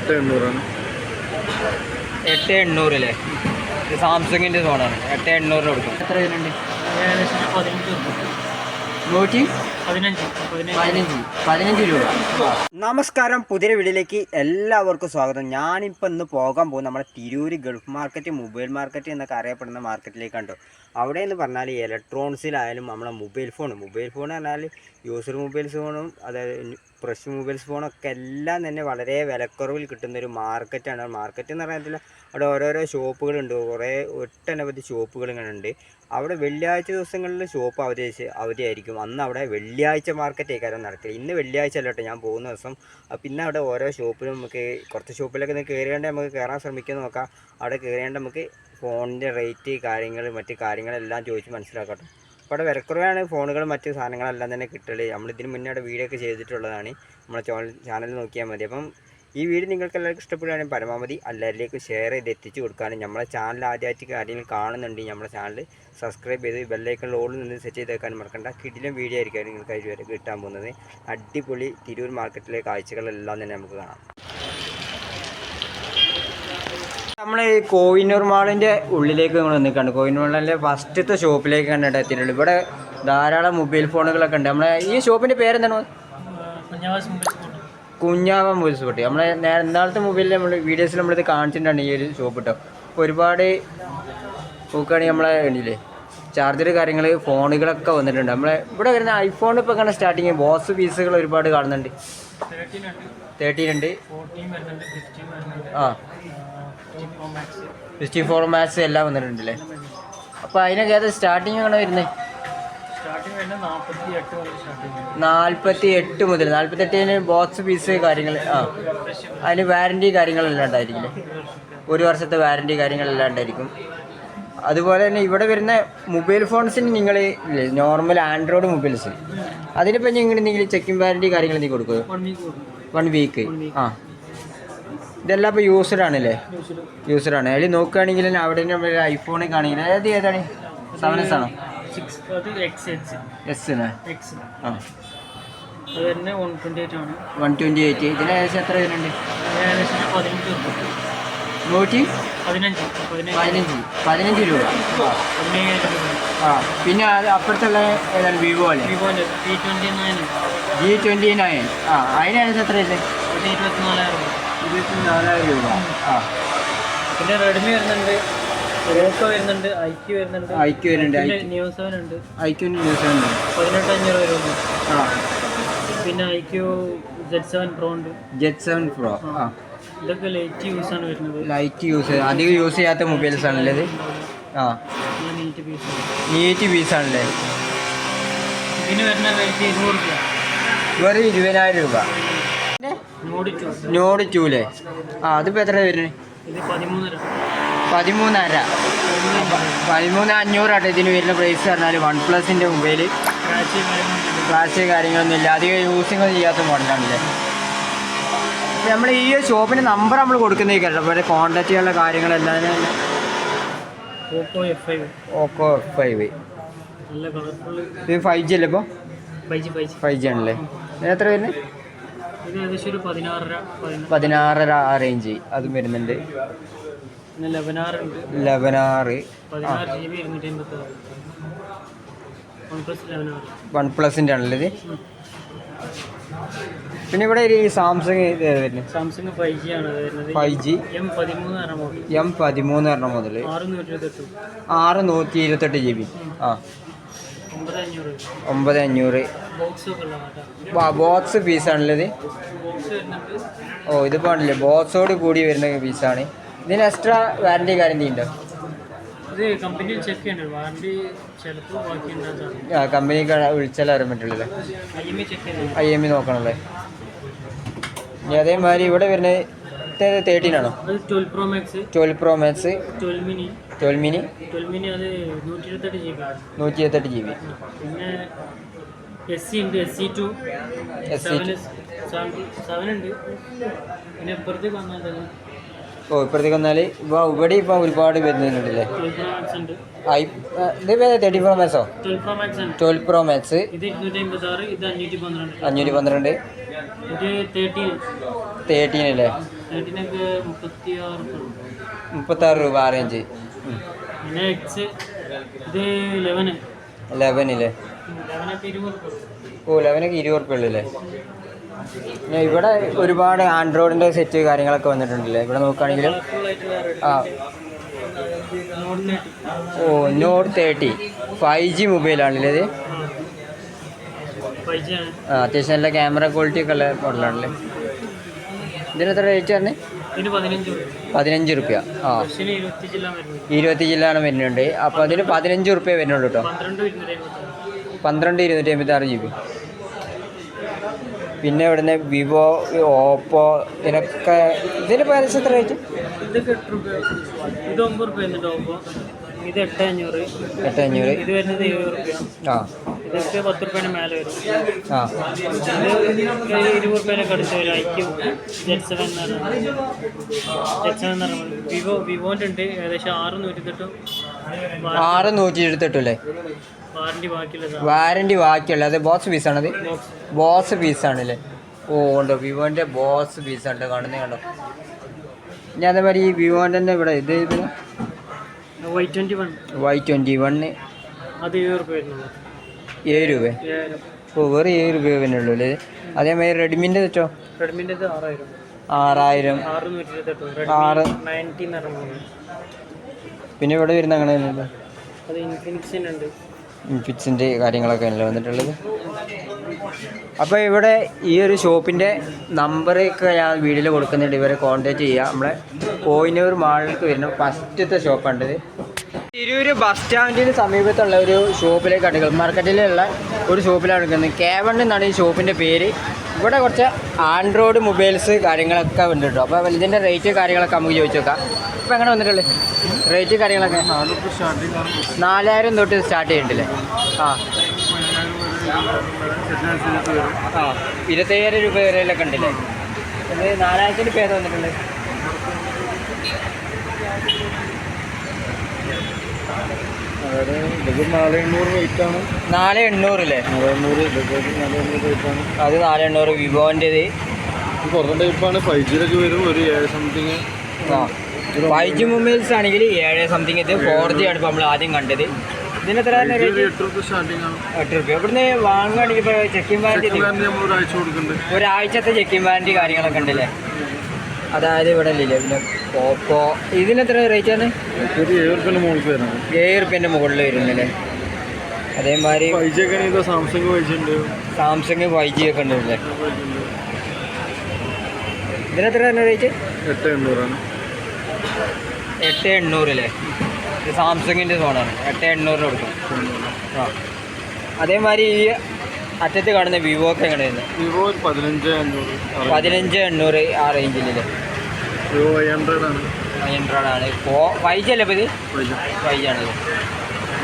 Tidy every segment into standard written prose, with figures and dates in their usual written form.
8,800 അല്ലേ? ഇത് സാംസങ്ങിൻ്റെ ഫോണാണ്. 8,800 കൊടുക്കും. എത്ര വരുന്നുണ്ട്? 15 രൂപ. നമസ്കാരം, പുതിയ വീഡിയോയിലേക്ക് എല്ലാവർക്കും സ്വാഗതം. ഞാനിപ്പോൾ ഇന്ന് പോകാൻ പോകും നമ്മുടെ Tirur Gulf market, mobile market എന്നൊക്കെ അറിയപ്പെടുന്ന മാർക്കറ്റിലേക്ക് കണ്ടു. അവിടെ എന്ന് പറഞ്ഞാൽ ഇലക്ട്രോണിക്സിലായാലും നമ്മളെ മൊബൈൽ ഫോൺ പറഞ്ഞാൽ യൂസർ മൊബൈൽസ് ഫോണും അതായത് ഫ്രഷ് മൊബൈൽസ് ഫോണൊക്കെ എല്ലാം തന്നെ വളരെ വിലക്കുറവിൽ കിട്ടുന്നൊരു മാർക്കറ്റാണ്. മാർക്കറ്റ് എന്ന് പറഞ്ഞാൽ അവിടെ ഓരോരോ ഷോപ്പുകളുണ്ട്, കുറേ ഒട്ടനവധി ഷോപ്പുകൾ ഇങ്ങനെ ഉണ്ട്. അവിടെ വെള്ളിയാഴ്ച ദിവസങ്ങളിൽ ഷോപ്പ് അവധിയായിരിക്കും. അന്ന് അവിടെ വെള്ളിയാഴ്ച മാർക്കറ്റേക്കാരം നടക്കുക. ഇന്ന് വെള്ളിയാഴ്ച അല്ലോട്ടെ ഞാൻ പോകുന്ന ദിവസം. പിന്നെ അവിടെ ഓരോ ഷോപ്പിലും നമുക്ക് കുറച്ച് ഷോപ്പിലൊക്കെ കയറിയാണ്ട് നമുക്ക് കയറാൻ ശ്രമിക്കാൻ നോക്കാം. അവിടെ കയറിയാണ്ട് നമുക്ക് ഫോണിൻ്റെ റേറ്റ് മറ്റ് കാര്യങ്ങളെല്ലാം ചോദിച്ച് മനസ്സിലാക്കട്ടെ. അപ്പോൾ അവിടെ വിലക്കുറവാണ് ഫോണുകളും മറ്റ് സാധനങ്ങളെല്ലാം തന്നെ കിട്ടല്. നമ്മളിതിന് മുന്നേ അവിടെ വീഡിയോ ഒക്കെ ചെയ്തിട്ടുള്ളതാണ്. നമ്മളെ ചാനൽ നോക്കിയാൽ മതി. അപ്പം ഈ വീഡിയോ നിങ്ങൾക്ക് എല്ലാവർക്കും ഇഷ്ടപ്പെടുകയാണെങ്കിൽ പരമാവധി എല്ലാവരിലേക്കും ഷെയർ ചെയ്ത് എത്തിച്ചു കൊടുക്കാനും, നമ്മളെ ചാനൽ ആദ്യമായിട്ട് ആരെങ്കിലും കാണുന്നുണ്ടെങ്കിൽ നമ്മുടെ ചാനൽ സബ്സ്ക്രൈബ് ചെയ്ത് ബെല്ലൈക്കണിൽ ഓളിൽ നിന്ന് സെറ്റ് ചെയ്തേക്കാനും മറക്കണ്ട. കിടിലം വീഡിയോ ആയിരിക്കും നിങ്ങൾക്ക് വരെ കിട്ടാൻ പോകുന്നത്. അടിപൊളി തിരൂർ മാർക്കറ്റിലെ കാഴ്ചകളെല്ലാം തന്നെ നമുക്ക് കാണാം. നമ്മൾ ഈ കോഹിനൂർ മാളിൻ്റെ ഉള്ളിലേക്ക് നമ്മൾ നിൽക്കുകയാണ്. കോഹിനൂർ മാളിൻ്റെ ഫസ്റ്റത്തെ ഷോപ്പിലേക്ക് കണ്ടിട്ട് എത്തിയിട്ടുള്ളൂ. ഇവിടെ ധാരാളം മൊബൈൽ ഫോണുകളൊക്കെ ഉണ്ട്. നമ്മളെ ഈ ഷോപ്പിൻ്റെ പേരെന്താണ്? കുഞ്ഞാവ മൊബൈൽസ് പൊട്ടി. നമ്മളെ ഇന്നാളത്തെ മൊബൈലിൽ നമ്മൾ വീഡിയോസിൽ നമ്മളിത് കാണിച്ചിട്ടുണ്ടാണ് ഈ ഒരു ഷോപ്പ് കേട്ടോ. അപ്പോൾ ഒരുപാട് നോക്കുകയാണെങ്കിൽ നമ്മളെ വേണ്ടിയില്ലേ ചാർജർ കാര്യങ്ങൾ ഫോണുകളൊക്കെ വന്നിട്ടുണ്ട്. നമ്മളെ ഇവിടെ വരുന്ന ഐഫോൺ ഇപ്പോൾ ഇങ്ങനെ സ്റ്റാർട്ടിങ് ബോക്സ് പീസുകൾ ഒരുപാട് കാണുന്നുണ്ട്. 13 ഉണ്ട്, 64 മാക്സ് എല്ലാം വന്നിട്ടുണ്ടല്ലേ. അപ്പോൾ അതിനൊക്കെ ഏത് സ്റ്റാർട്ടിങ് ആണ് വരുന്നത്? 48 മുതൽ 48 ബോക്സ് പീസ് കാര്യങ്ങൾ. അതിന് വാറൻറ്റി കാര്യങ്ങളെല്ലാം ഉണ്ടായിരിക്കില്ലേ? 1 വർഷത്തെ വാറൻറ്റി കാര്യങ്ങളെല്ലാം ഉണ്ടായിരിക്കും. അതുപോലെ തന്നെ ഇവിടെ വരുന്ന മൊബൈൽ ഫോൺസിന് നിങ്ങൾ നോർമൽ ആൻഡ്രോയിഡ് മൊബൈൽസ് അതിനിപ്പോൾ നിങ്ങൾ എന്തെങ്കിലും ചെക്കിംഗ് വാറൻറ്റി കാര്യങ്ങൾ എന്തെങ്കിലും കൊടുക്കുമോ? 1 വീക്ക്. ഇതെല്ലാം ഇപ്പോൾ യൂസ്ഡാണല്ലേ? യൂസ്ഡാണ്. അതിൽ നോക്കുകയാണെങ്കിൽ അവിടെ നമ്മൾ ഐഫോണിൽ കാണിക്കുന്നത് ഏതാണ്? 7S ആണോ? ആ 128. ഇതിന് ഏകദേശം എത്ര വരുന്നുണ്ട്? 15 രൂപ. പിന്നെ അത് അപ്പുറത്തുള്ള ഏതാണ്? വിവോ അല്ലേ? G29. അതിന് ഏകദേശം എത്ര ഇല്ലേ? 24,000 രൂപ. പിന്നെ റെഡ്മി വരുന്നുണ്ട്, ഓപ്പോ വരുന്നുണ്ട്, ഐക്യു വരുന്നുണ്ട്, ന്യൂസ് 7 ഉണ്ട്, 18,500 രൂപ. പിന്നെ ഐക്യു Z7 Pro ഉണ്ട്. Z7 Pro. ഇതൊക്കെ ലൈറ്റ് യൂസ് ആണ് വരുന്നത്. ലൈറ്റ് യൂസ്, അധികം യൂസ് ചെയ്യാത്ത മൊബൈൽസ് ആണല്ലേ ഇത്? നീറ്റ് പീസാണല്ലേ? ഇതിന് വരുന്ന റേറ്റ് 20 രൂപ. വെറും 20,000 രൂപ. നോഡ് 2 അല്ലേ? അതിപ്പോൾ എത്ര വരുന്നത്? ഇത് 13,500. 13,500 ഇതിന് വരുന്ന പ്രൈസ് പറഞ്ഞാൽ. OnePlusൻ്റെ മൊബൈൽ ഫ്ലാഷ് കാര്യങ്ങളൊന്നും ഇല്ല, അധികം യൂസിങ് ഒന്നും ചെയ്യാത്ത മോഡലാണല്ലേ. അപ്പോൾ നമ്മൾ ഈ ഷോപ്പിൻ്റെ നമ്പർ നമ്മൾ കൊടുക്കുന്നേക്കല്ലോ, അപ്പോൾ കോൺടാക്ട് ചെയ്യാനുള്ള കാര്യങ്ങളെല്ലാം. ഓപ്പോ F5 നല്ല കളർഫുൾ. ഇത് 5G അല്ലേ? ഇപ്പോൾ 5G ആണല്ലേ? എത്ര വരുന്നത്? ഇത് ഏകദേശം ഒരു 16 ആ റേഞ്ച് അതും വരുന്നുണ്ട്. 11 ഉണ്ട്. 16 GB 256. OnePlusൻ്റെ ആണല്ലേ ഇത്? പിന്നെ ഇവിടെ ഈ സാംസങ് വരുന്നത്? സാംസങ് 5G ആണ് വരുന്നത്. 5G M13 പറഞ്ഞ മുതൽ 628 GB. 9,500. ബോക്സ് പീസാണല്ലേ ഇത്? ഇതിപ്പോൾ ആണല്ലേ ബോക്സോട് കൂടി വരുന്ന പീസാണ്. ഇതിന് എക്സ്ട്രാ വാറൻറ്റി ഗ്യാരണ്ടി ഉണ്ടോ? കമ്പനി ചെക്ക് ചെയ്യണം. വാറൻറ്റി ചിലപ്പോൾ കമ്പനിക്ക് വിളിച്ചാൽ അറിയാൻ പറ്റുള്ളൂ. IME നോക്കണല്ലേ? ഇനി അതേമാതിരി ഇവിടെ വരുന്നത് 13 ആണോ? 12 Pro Max, 12 mini അത് 128 GB. പിന്നെ SC ഉണ്ട്, SC2 7 ഉണ്ട്. പിന്നെ ഇപ്പുറത്തേക്ക് വന്നാൽ ഇപ്പുറത്തേക്ക് വന്നാൽ ഇവിടെ ഇപ്പോൾ ഒരുപാട് വരുന്നുണ്ടല്ലേ? ഇത് 30 Pro Max 12 Pro Max. ഇത് 256, ഇത് 512. 512. 13 അല്ലേ? 13 36 രൂപ ആ റേഞ്ച്. പിന്നെ എക്സ് ഇത് 11 11 11 20. ഓ 11 20 ഉറുപ്പ്യ ഉള്ളൂ അല്ലേ? പിന്നെ ഇവിടെ ഒരുപാട് ആൻഡ്രോയിഡിൻ്റെ സെറ്റ് കാര്യങ്ങളൊക്കെ വന്നിട്ടുണ്ടല്ലേ ഇവിടെ നോക്കുകയാണെങ്കിലും. ആ ഓ നോട്ട് 30 5G മൊബൈലാണല്ലേ ഇത്? ആ അത്യാവശ്യം നല്ല ക്യാമറ ക്വാളിറ്റി ഒക്കെ ഉള്ള മോഡലാണല്ലേ. ഇതിന് എത്ര റേറ്റ് പറഞ്ഞേ? 15 റുപ്യ. ആ 20 ജില്ലാണ് വരുന്നുണ്ട്. അപ്പോൾ അതിന് 15 റുപ്യ വരുന്നുള്ളൂ കേട്ടോ. 12 256 GB. പിന്നെ ഇവിടുന്ന് വിവോ, ഓപ്പോ ഇതിനൊക്കെ ഇതിന് പൈസ എത്ര റേറ്റ്? ഇത് 8 രൂപ, ഇത് 9 രൂപ വരുന്നുണ്ട് ഓപ്പോ. ഇത് 8500. ഇത് വരുന്നത് 70 രൂപ. ആ ഇതൊക്കെ 10 രൂപേൻ്റെ മേലെ വരും. ആ ഇത് 20 രൂപേനൊക്കെ അടുത്ത് വരും. ഐക്യു Z7 എന്ന് പറഞ്ഞാൽ വിവോൻ്റെ ഉണ്ട് ഏകദേശം 628 അല്ലേ? വാറണ്ടി ബാക്കിയുള്ള അത് ബോക്സ് പീസാണത്? ബോക്സ് പീസാണല്ലേ? ഓ ഉണ്ടോ വിവോൻ്റെ ബോക്സ് പീസുണ്ട് കാണുന്നത് കണ്ടോ. ഞാൻ അതേമാതിരി ഈ വിവോൻ്റെ തന്നെ ഇവിടെ ഇത് Y21 അത് 7 രൂപ വരുന്നുള്ളൂ. 7 രൂപ? ഓ വെറും 7 രൂപ വരുന്നുള്ളൂ അല്ലേ? അതേമാതിരി റെഡ്മിൻ്റെ തെറ്റോ? റെഡ്മിൻ്റെ 6000. 6,000. പിന്നെ ഇവിടെ വരുന്ന അങ്ങനെ തന്നെയല്ലോ. അത് ഇൻഫിനിക്സിൻ്റെ ഉണ്ട്. ഇൻഫിനിക്സിൻ്റെ കാര്യങ്ങളൊക്കെ അല്ലേ വന്നിട്ടുള്ളത്. അപ്പോൾ ഇവിടെ ഈ ഒരു ഷോപ്പിൻ്റെ നമ്പറൊക്കെ ഞാൻ വീഡിയോയിൽ കൊടുക്കുന്നുണ്ട്. ഇവരെ കോൺടാക്റ്റ് ചെയ്യുക. നമ്മളെ കോയിനൂർ മാളിലേക്ക് വരുന്ന ഫസ്റ്റത്തെ ഷോപ്പാണിത്. തിരൂർ ബസ് സ്റ്റാൻഡിന് സമീപത്തുള്ള ഒരു ഷോപ്പിലേക്കാണ്, ഗൾഫ് മാർക്കറ്റിലുള്ള ഒരു ഷോപ്പിലാണ് എടുക്കുന്നത്. K1 എന്നാണ് ഈ ഷോപ്പിൻ്റെ പേര്. ഇവിടെ കുറച്ച് ആൻഡ്രോയിഡ് മൊബൈൽസ് കാര്യങ്ങളൊക്കെ ഉണ്ട് കേട്ടോ. അപ്പോൾ ഇതിൻ്റെ റേറ്റ് കാര്യങ്ങളൊക്കെ നമുക്ക് ചോദിച്ചു നോക്കാം. ഇപ്പോൾ എങ്ങനെ വന്നിട്ടുള്ളത് റേറ്റ് കാര്യങ്ങളൊക്കെ? 4000 തൊട്ട് സ്റ്റാർട്ട് ചെയ്യുന്നുണ്ടല്ലേ? ആ 25,000 രൂപ വരെയൊക്കെ ഉണ്ടല്ലേ? ഇത് 4000 പേര് വന്നിട്ടുണ്ട്. ഇത് 4800 റേറ്റാണ്. 4800 അല്ലേ? 4800 അത് 4800 വിവോൻ്റെത്. കുറഞ്ഞ ടൈപ്പാണ്. 5Gയിലൊക്കെ വരും ഒരു 7 സംതിങ്. ആ 5G മൊബൈൽസ് ആണെങ്കിൽ 7 സംതിങ്. ഇത് 4G ആണ് ഇപ്പോൾ നമ്മൾ ആദ്യം കണ്ടത്. ഇതിന് എത്ര? 8 രൂപ സ്റ്റാർട്ടിംഗ് ആണ്. 8 രൂപ. ഇവിടുന്ന് വാങ്ങുകയാണെങ്കിൽ ഇപ്പോൾ ചെക്കിംഗ് വാറണ്ടി നമ്മൾ ഒരാഴ്ച കൊടുക്കുന്നുണ്ട്. ഒരാഴ്ചത്തെ ചെക്കിംഗ് വാറണ്ടി കാര്യങ്ങളൊക്കെ ഉണ്ടല്ലേ? അതായത് ഇവിടെ ഇല്ലേ പിന്നെ ഓപ്പോ ഇതിനെത്ര റേറ്റ് ആണ്? 7 രൂപേൻ്റെ മുകളിൽ വരണം. 7 രൂപേൻ്റെ മുകളിൽ വരുന്നല്ലേ? അതേമാതിരി 5G ഒക്കെ ആണെങ്കിൽ സാംസങ് 5G ഉണ്ട്. സാംസങ് 5G ഒക്കെ ഉണ്ടല്ലേ? ഇതിനെത്ര റേറ്റ്? 8,800 8,800 അല്ലേ? ഇത് സാംസങ്ങിൻ്റെ ഫോണാണ്. 8,800 കൊടുക്കും. ആ അതേമാതിരി ഈ അറ്റത്ത് കാണുന്ന വിവോ ഒക്കെ എങ്ങനെ വരുന്നത്? വിവോ 15,500. 15,800 ആ റേഞ്ചിലല്ലേ? വിവോ 500 ആണ്. 500 ആണ്. ഇപ്പോൾ 5G അല്ലേ? ഇപ്പോൾ ഇത് 5G ആണല്ലേ?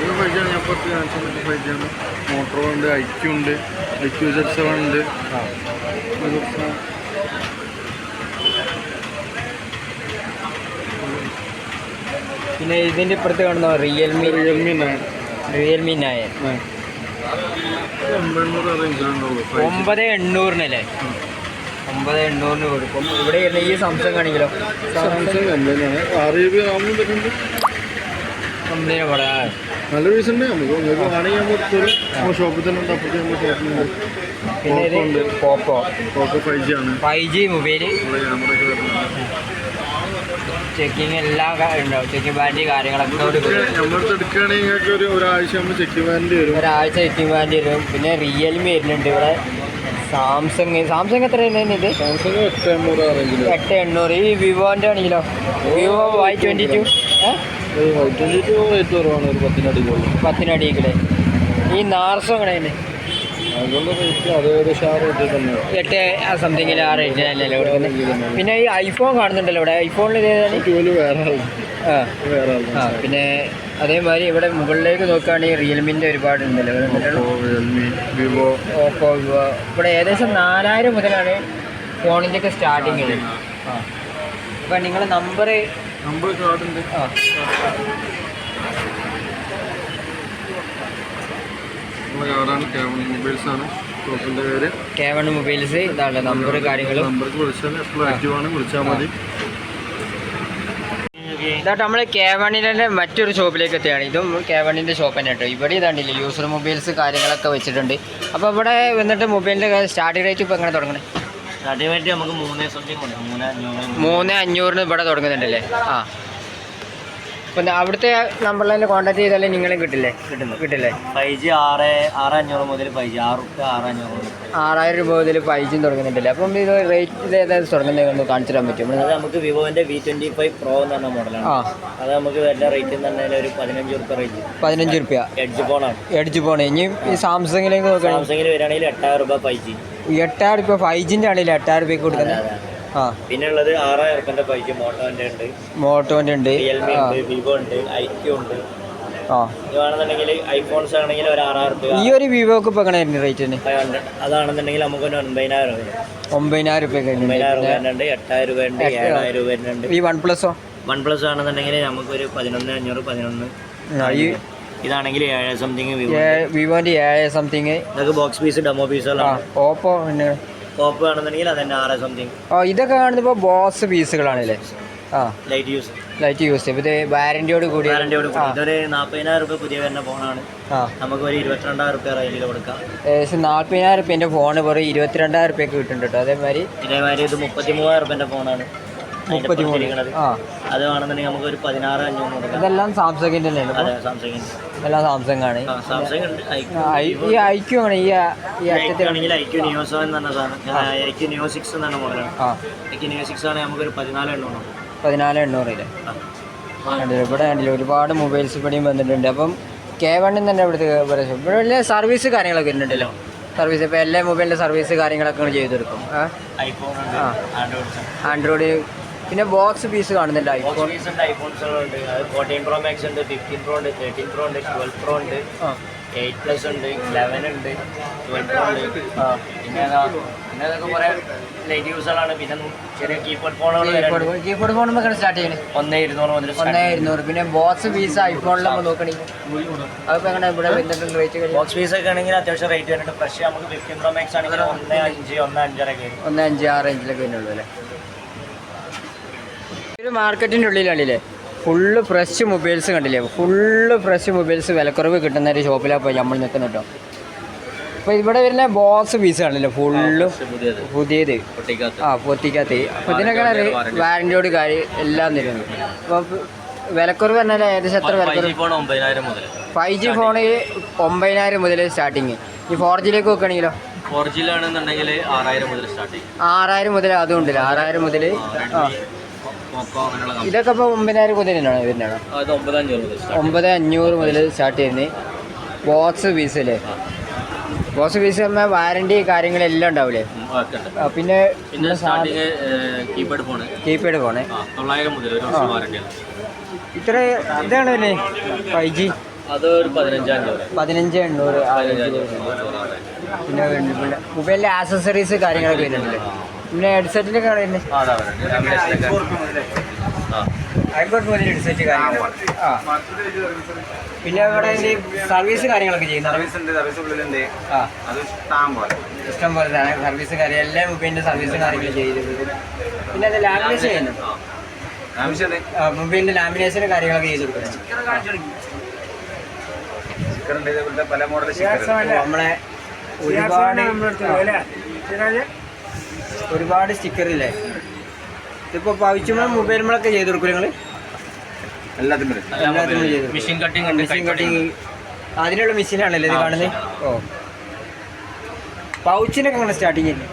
ഇത് 5G ആണ്. ഞാൻ പുറത്ത് കാണിച്ചാൽ 5G ആണ്. മോട്ടറോ ഉണ്ട്, ഐക്യു ഉണ്ട്, ഐക്യു Z7 ഉണ്ട്. പിന്നെ ഇതിൻ്റെ ഇപ്പുറത്ത് കാണുന്ന റിയൽമി 9. 9,800 9,800 കൊടുക്കും. ഇവിടെ ഈ സാംസങ് ആണെങ്കിലോ? സാംസങ് കമ്പനിയാണ്. 6GB RAM തരുന്നുണ്ട്. കമ്പനിയെ പറയാം. നല്ല പീസ് ഉണ്ട്. നമുക്ക് വേണമെങ്കിൽ നമ്മൾ ഷോപ്പിൽ തന്നെ ഉണ്ട്. അപ്പോഴത്തെ നമ്മൾ ഷോപ്പിലുണ്ട്. പിന്നെ ഇത് പോക്കോ 5G ആണ്. 5G mobile. ക്യാമറയൊക്കെ വരുന്നത്. ചെക്കിങ് എല്ലാം ഉണ്ടാവും. ചെക്കിങ് വാറണ്ടി കാര്യങ്ങളൊക്കെ നമ്മളടുത്ത് എടുക്കുകയാണെങ്കിൽ നിങ്ങൾക്ക് ഒരാഴ്ച നമ്മൾ ചെക്കിങ് വാറണ്ടി വരും. ഒരാഴ്ച ചെക്കിങ് വാറണ്ടി വരും. പിന്നെ റിയൽമി വരുന്നുണ്ട് ഇവിടെ. സാംസങ് എത്ര വരുന്നത്? ഇത് സാംസങ് 8,800 ആ റേഞ്ചിൽ. 8,800. ഈ വിവോൻ്റെ ആണെങ്കിലോ? വിവോ Y22 Y22 റേറ്റ് കുറവാണ്. ഒരു 10 അടിയില്ലേ? ഈ നാർസോ എങ്ങനെ തന്നെ? അതുകൊണ്ട് റേറ്റ് അത് ഏകദേശം ആ റേറ്റിൽ തന്നെയാണ്. 8 സംതിങ്ങിൽ ആ റേറ്റിനല്ലേ കൊടുക്കുന്നത്? പിന്നെ ഈ ഐഫോൺ കാണുന്നുണ്ടല്ലോ ഇവിടെ. ഐഫോണിൽ ഇതേതാണ്? 12 വേറെ ആ പിന്നെ അതേമാതിരി ഇവിടെ മുകളിലേക്ക് നോക്കുകയാണെങ്കിൽ റിയൽമിൻ്റെ ഒരുപാട് ഉണ്ടല്ലോ. Realme, Vivo, Oppo, Vivo. ഇവിടെ ഏകദേശം 4000 മുതലാണ് ഫോണിൻ്റെ ഒക്കെ സ്റ്റാർട്ടിങ്. ആ അപ്പം നിങ്ങളുടെ നമ്പർ കാർഡുണ്ട്. ആ നമ്മുടെ കാർഡാണ്. K1 മൊബൈൽസ് ആണ്. ഷോപ്പിൻ്റെ പേര് K1 മൊബൈൽസ്. ഇതാണ് നമ്പർ കാര്യങ്ങളും. നമ്പർക്ക് വിളിച്ചാൽ എപ്പോഴും ആക്റ്റീവാണ്, വിളിച്ചാൽ മതി. ഇതായിട്ട് നമ്മൾ K1ൻ്റെ മറ്റൊരു ഷോപ്പിലേക്ക് എത്തുകയാണ്. ഇതും K1ൻ്റെ ഷോപ്പ് തന്നെ കേട്ടോ. ഇവിടെ ഇതാണ്ടില്ലേ യൂസർ മൊബൈൽസ് കാര്യങ്ങളൊക്കെ വെച്ചിട്ടുണ്ട്. അപ്പോൾ ഇവിടെ വന്നിട്ട് മൊബൈലിൻ്റെ സ്റ്റാർട്ടിംഗ് റേറ്റ് ഇപ്പോൾ എങ്ങനെ തുടങ്ങണേ? സ്റ്റാർട്ടിംഗ് റേറ്റ് നമുക്ക് 3,500 3,500 ഇവിടെ തുടങ്ങുന്നുണ്ടല്ലേ? ആ, അപ്പം അവിടുത്തെ നമ്പറിൽ തന്നെ കോൺടാക്ട് ചെയ്താലേ നിങ്ങളെ കിട്ടില്ലേ? കിട്ടില്ലേ? 5G 6,500 മുതൽ 5G 6,500 മുതൽ 6,000 രൂപ മുതൽ 5G തുടങ്ങുന്നുണ്ടല്ലേ? അപ്പം ഇത് റേറ്റ് ഏതായത് തുടങ്ങുന്നതെന്ന് കാണിച്ചു തരാൻ പറ്റും? അത് നമുക്ക് വിവോൻ്റെ V25 Pro എന്ന് പറഞ്ഞ മോഡലാണ്. ആ, അത് നമുക്ക് വരുന്ന റേറ്റ് എന്ന് പറഞ്ഞാൽ ഒരു 15 രൂപ റേഞ്ച്. 15 രൂപ. എഡ്ജ് ഫോണാണ്. Edge phone. ഇനി ഈ സാംസങ്ങിലേക്ക് നോക്കുകയാണെങ്കിൽ സാംസങ്ങിൽ വരികയാണെങ്കിൽ 8,000 രൂപ 5G. 8,000 രൂപ 5Gൻ്റെ ആണെങ്കിൽ 8,000 രൂപയ്ക്ക് കൊടുക്കുന്നത്. ആ, പിന്നെ ഉള്ളത് 6,000 രൂപൻ്റെ 5G മോട്ടോൻ്റെ ഉണ്ട്, മോട്ടോൻ്റെ ഉണ്ട്, റിയൽമി ഉണ്ട്, വിവോ ഉണ്ട്, IQ ഉണ്ട്. ആ, ഇതാണെന്നുണ്ടെങ്കിൽ ഐഫോൺസ് ആണെങ്കിൽ ഒരു 6,000 രൂപ. ഈ ഒരു വിവോക്ക് ഇപ്പോൾ എങ്ങനെയായിരുന്നു റേറ്റിന്? 500. അതാണെന്നുണ്ടെങ്കിൽ നമുക്ക് ഒരു 9,000 രൂപ. 9,000 രൂപ 9,000 രൂപ വരുന്നുണ്ട്, 8,000 രൂപ ഉണ്ട്, 7,000 രൂപ വരുന്നുണ്ട്. ഈ വൺ പ്ലസോ? വൺ പ്ലസ് ആണെന്നുണ്ടെങ്കിൽ നമുക്കൊരു 11,500 11. ഈ ഇതാണെങ്കിൽ 7 സംതിങ്. വിവോൻ്റെ 7 സംതിങ്. ഇതൊക്കെ ബോക്സ് പീസ് ഡെമോ പീസുകളാണ്. ഓപ്പോ പിന്നെ ഓപ്പോ ആണെന്നുണ്ടെങ്കിൽ അതന്നെ 6 സംതിങ്. ഓ, ഇതൊക്കെ കാണുന്നപ്പോൾ ബോക്സ് പീസുകളാണല്ലേ? ആ, ലൈറ്റ് യൂസ് ഇത് വാറന്റിയോട് കൂടി. ഇതൊരു 40,000 രൂപ പുതിയ വരുന്ന ഫോണാണ്. നമുക്ക് ഒരു 22,000 രൂപ റേഞ്ചിൽ കൊടുക്കാം. ഏകദേശം 40,000 രൂപേൻ്റെ ഫോണ് വെറും 22,000 രൂപയ്ക്ക് കിട്ടുന്നുണ്ട് കേട്ടോ. അതേമാതിരി ഇത് 33,000 രൂപേൻ്റെ ഫോണാണ്. 33. ആ, അത് വേണമെന്നുണ്ടെങ്കിൽ നമുക്ക് ഒരു 16,500 കൊടുക്കാം. ഇതെല്ലാം സാംസങ്ങിൻ്റെ തന്നെയാണ്. അതെ, സാംസങ്ങിൻ്റെ എല്ലാം സാംസങ് ആണ്. സാംസങ് ഉണ്ട്. ഈ ഐക്യു ആണ് ഈ ആണെങ്കിൽ IQ Neo 7 എന്ന് പറഞ്ഞ സാധനം. IQ Neo 6 എന്നാണ് മോഡലാണ്. IQ Neo 6 ആണെങ്കിൽ നമുക്കൊരു 14,800. 14,800. ഇവിടെ കണ്ടില്ല ഒരുപാട് മൊബൈൽസ് ഇവിടെയും വന്നിട്ടുണ്ട്. അപ്പം K1 തന്നെ ഇവിടുത്തെ ഇവിടെ വലിയ സർവീസ് കാര്യങ്ങളൊക്കെ വരുന്നുണ്ടല്ലോ. സർവീസ് ഇപ്പോൾ എല്ലാ മൊബൈലിൻ്റെ സർവീസ് കാര്യങ്ങളൊക്കെ ചെയ്ത് കൊടുക്കും. ഐഫോൺ ഉണ്ട്, ആൻഡ്രോയിഡ്. പിന്നെ ബോക്സ് പീസ് കാണുന്നുണ്ട്. ഐഫോൺ ഐഫോൺസുകളുണ്ട്. 14 Pro Max ഉണ്ട്, 15 Pro ഉണ്ട്, 13 Pro ഉണ്ട്, 12 Pro ഉണ്ട്, 8+ ഉണ്ട്, 11 ഉണ്ട്, 12 Pro ഉണ്ട്. പിന്നെ അതൊക്കെ കുറേ ലൈറ്റ് യൂസുകളാണ്. പിന്നെ ചെറിയ കീബോർഡ് ഫോണുകൾ കീബോർഡ് ഫോണുമ്പോൾ സ്റ്റാർട്ട് ചെയ്യുന്നത് 1,200 മുതൽ 1,200. പിന്നെ ബോക്സ് പീസ് ഐഫോണിൽ നമ്മൾ നോക്കണമെങ്കിൽ അതിപ്പോൾ എങ്ങനെ ഇവിടെ വരുന്നുണ്ട് റേറ്റ്? ബോക്സ് പീസ് ഒക്കെ ആണെങ്കിൽ അത്യാവശ്യം റേറ്റ് വരുന്നുണ്ട്. പക്ഷേ നമുക്ക് 15 Pro Max ആണെങ്കിൽ 1,500 1,500 ഒക്കെ 1,500 ആ റേഞ്ചിലൊക്കെ വരുന്നുള്ളൂ അല്ലേ? ഒരു മാർക്കറ്റിൻ്റെ ഉള്ളിലാണില്ലേ ഫുള്ള് ഫ്രഷ് മൊബൈൽസ് കണ്ടില്ലേ? ഫുള്ള് ഫ്രഷ് മൊബൈൽസ് വിലക്കുറവ് കിട്ടുന്ന ഒരു ഷോപ്പിലാണ് ഇപ്പോൾ നമ്മൾ നിൽക്കുന്നത് കേട്ടോ. അപ്പോൾ ഇവിടെ വരുന്ന ബോക്സ് പീസ് കാണില്ലേ ഫുള്ള് പുതിയത്. പൊട്ടിക്കാത്ത. അപ്പോൾ ഇതിനൊക്കെ വാറന്റിയോട് കാര്യം എല്ലാം തരുന്നു. അപ്പോൾ വിലക്കുറവ് പറഞ്ഞാൽ ഏകദേശം എത്ര വിലക്കുറവ്? 5G ഫോണ് 9,000 മുതൽ സ്റ്റാർട്ടിങ്. ഈ 4Gയിലേക്ക് നോക്കുകയാണെങ്കിലോ? 4Gയിലാണെന്നുണ്ടെങ്കിൽ 6,000 മുതൽ സ്റ്റാർട്ടിങ്. 6,000 മുതൽ അതും ഉണ്ടല്ലോ. 6,000 മുതൽ. ആ, ഇതൊക്കെ ഇപ്പോൾ 9,000 മുതൽ തന്നെയാണോ വരുന്നതാണോ? 9,500 മുതൽ സ്റ്റാർട്ട് ചെയ്യുന്നത് ബോക്സ് പീസ് അല്ലേ? ബോക്സ് പീസ് പറഞ്ഞാൽ വാറണ്ടി കാര്യങ്ങളെല്ലാം ഉണ്ടാവില്ലേ? പിന്നെ കീപാഡ് ഫോണ് 9,000 മുതൽ ഇത്ര ഇതാണ് അല്ലേ 5G? അത് ഒരു 15,800. പിന്നെ മൊബൈലിലെ ആക്സസറീസ് കാര്യങ്ങളൊക്കെ വരുന്നുണ്ടല്ലേ? പിന്നെ ഹെഡ്സെറ്റിലൊക്കെ വരുന്നത് 50 മുതൽ ഹെഡ്സെറ്റ് കാര്യങ്ങൾ. ആ, പിന്നെ ഇവിടെ സർവീസ് കാര്യങ്ങളൊക്കെ ചെയ്യുന്നത് ഇഷ്ടം പോലെ സർവീസ് കാര്യം എല്ലാ മൊബൈലിൻ്റെ സർവീസ് കാര്യങ്ങൾ ചെയ്തത്. പിന്നെ അത് ലാമിനേഷൻ ചെയ്യുന്നു. മൊബൈലിൻ്റെ ലാമിനേഷൻ്റെ കാര്യങ്ങളൊക്കെ ചെയ്ത് കൊടുക്കുന്നത് നമ്മളെ ഒരുപാട് സ്റ്റിക്കറില്ലേ? ഇതിപ്പോൾ പവിച്ചുമ്പോൾ മൊബൈലുകളൊക്കെ ചെയ്ത് കൊടുക്കും നിങ്ങൾ? എല്ലാത്തിനും ചെയ്ത് മെഷീൻ കട്ടിങ് അതിനുള്ള മെഷീനാണല്ലേ ഇത് കാണുന്നത്? ഓ, പൗച്ചിനൊക്കെ അങ്ങനെ സ്റ്റാർട്ടിങ് ചെയ്യുന്നത്?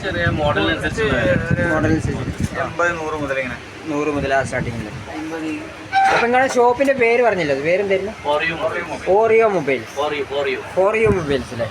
ചെറിയ മോഡൽ അനുസരിച്ച് 100 മുതൽ ആ സ്റ്റാർട്ടിങ് ഉണ്ട്. അപ്പം നിങ്ങളുടെ ഷോപ്പിൻ്റെ പേര് പറഞ്ഞില്ല? അത് പേരെന്തായിരുന്നു? ഫോർ യു മൊബൈൽസ് അല്ലേ?